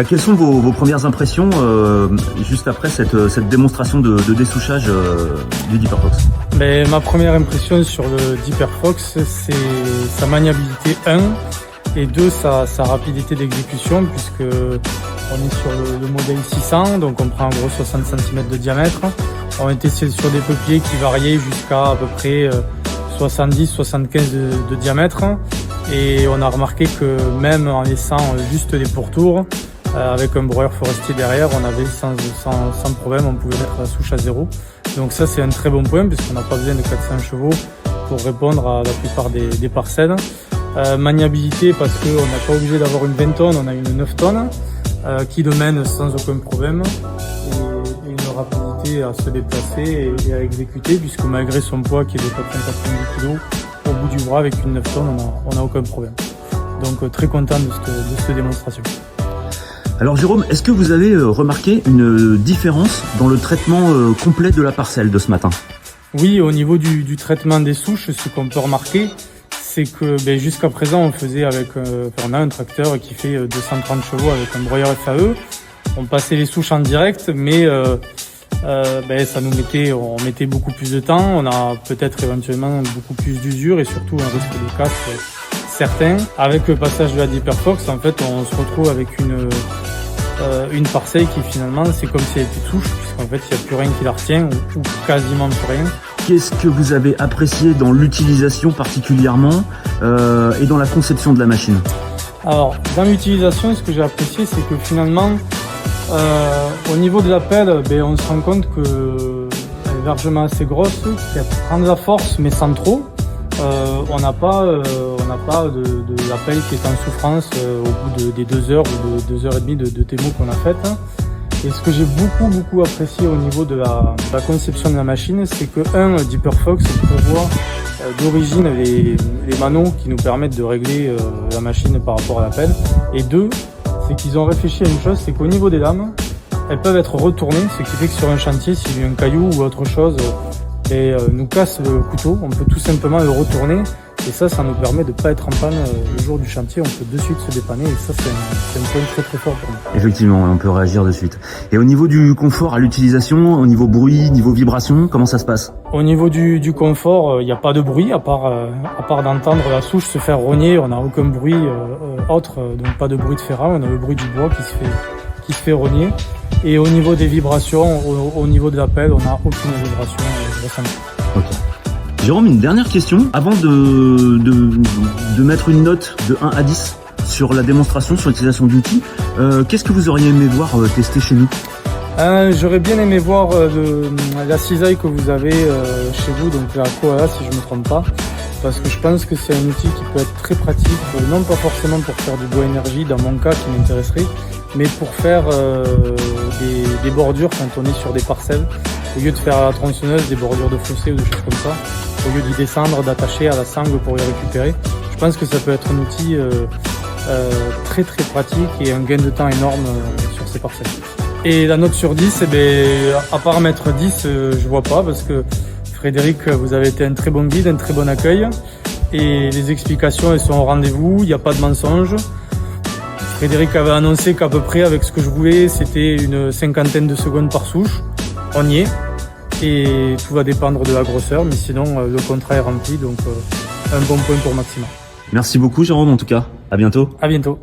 Quelles sont vos premières impressions juste après cette démonstration de dessouchage du Deeper Fox? Ma première impression sur le Deeper Fox, c'est sa maniabilité 1 et 2, sa rapidité d'exécution, puisque on est sur le modèle 600, donc on prend en gros 60 cm de diamètre. On était sur des peupliers qui variaient jusqu'à à peu près 70-75 de diamètre, et on a remarqué que même en laissant juste des pourtours, avec un broyeur forestier derrière, on avait sans problème, on pouvait mettre la souche à 0. Donc ça, c'est un très bon point, puisqu'on n'a pas besoin de 400 chevaux pour répondre à la plupart des parcelles. Maniabilité, parce qu'on n'est pas obligé d'avoir une 20 tonnes, on a une 9 tonnes qui le mène sans aucun problème, et une rapidité à se déplacer et à exécuter, puisque malgré son poids qui est de 490 kg, au bout du bras avec une 9 tonnes, on n'a aucun problème. Donc très content de cette démonstration. Alors Jérôme, est-ce que vous avez remarqué une différence dans le traitement complet de la parcelle de ce matin? Oui, au niveau du traitement des souches, ce qu'on peut remarquer, c'est que jusqu'à présent on a un tracteur qui fait 230 chevaux avec un broyeur FAE. On passait les souches en direct, mais on mettait beaucoup plus de temps, on a peut-être éventuellement beaucoup plus d'usure et surtout un risque de casse certain. Avec le passage de la Deeper Fox, en fait, on se retrouve avec une parcelle qui finalement c'est comme si elle était souche, puisqu'en fait il n'y a plus rien qui la retient, ou quasiment plus rien. Qu'est-ce que vous avez apprécié dans l'utilisation particulièrement et dans la conception de la machine? Alors dans l'utilisation, ce que j'ai apprécié, c'est que finalement au niveau de la pelle, on se rend compte qu'elle est largement assez grosse, qu'elle prend de la force mais sans trop. On n'a pas de la pelle qui est en souffrance au bout des 2 heures ou de 2 heures et demie de démo qu'on a faite. Et ce que j'ai beaucoup apprécié au niveau de la conception de la machine, c'est que Deeper Fox prévoit d'origine les manos qui nous permettent de régler la machine par rapport à la pelle. Et 2, c'est qu'ils ont réfléchi à une chose, c'est qu'au niveau des lames, elles peuvent être retournées, ce qui fait que sur un chantier, s'il y a un caillou ou autre chose nous casse le couteau, on peut tout simplement le retourner, et ça nous permet de ne pas être en panne le jour du chantier, on peut de suite se dépanner, et ça c'est un point très fort pour nous. Effectivement, on peut réagir de suite. Et au niveau du confort à l'utilisation, au niveau bruit, niveau vibration, comment ça se passe? Au niveau du confort, il n'y a pas de bruit, à part d'entendre la souche se faire rogner, on n'a aucun bruit autre, donc pas de bruit de ferraille, on a le bruit du bois qui se fait rogner. Et au niveau des vibrations, au niveau de la pelle, on n'a aucune vibration ressentie. Ok. Jérôme, une dernière question. Avant de mettre une note de 1 à 10 sur la démonstration, sur l'utilisation d'outils, qu'est-ce que vous auriez aimé voir tester chez nous? J'aurais bien aimé voir la cisaille que vous avez chez vous, donc la Koala si je ne me trompe pas, parce que je pense que c'est un outil qui peut être très pratique, non pas forcément pour faire du bois énergie dans mon cas qui m'intéresserait, mais pour faire des bordures quand on est sur des parcelles, au lieu de faire à la tronçonneuse des bordures de fossé ou des choses comme ça, au lieu d'y descendre, d'attacher à la sangle pour les récupérer. Je pense que ça peut être un outil très pratique et un gain de temps énorme sur ces parcelles. Et la note sur 10, à part mettre 10, je vois pas, parce que Frédéric, vous avez été un très bon guide, un très bon accueil, et les explications elles sont au rendez-vous, il n'y a pas de mensonge. Frédéric avait annoncé qu'à peu près avec ce que je voulais, c'était une 50aine de secondes par souche. On y est, et tout va dépendre de la grosseur, mais sinon le contrat est rempli, donc un bon point pour Maxima. Merci beaucoup Jérôme en tout cas, à bientôt. À bientôt.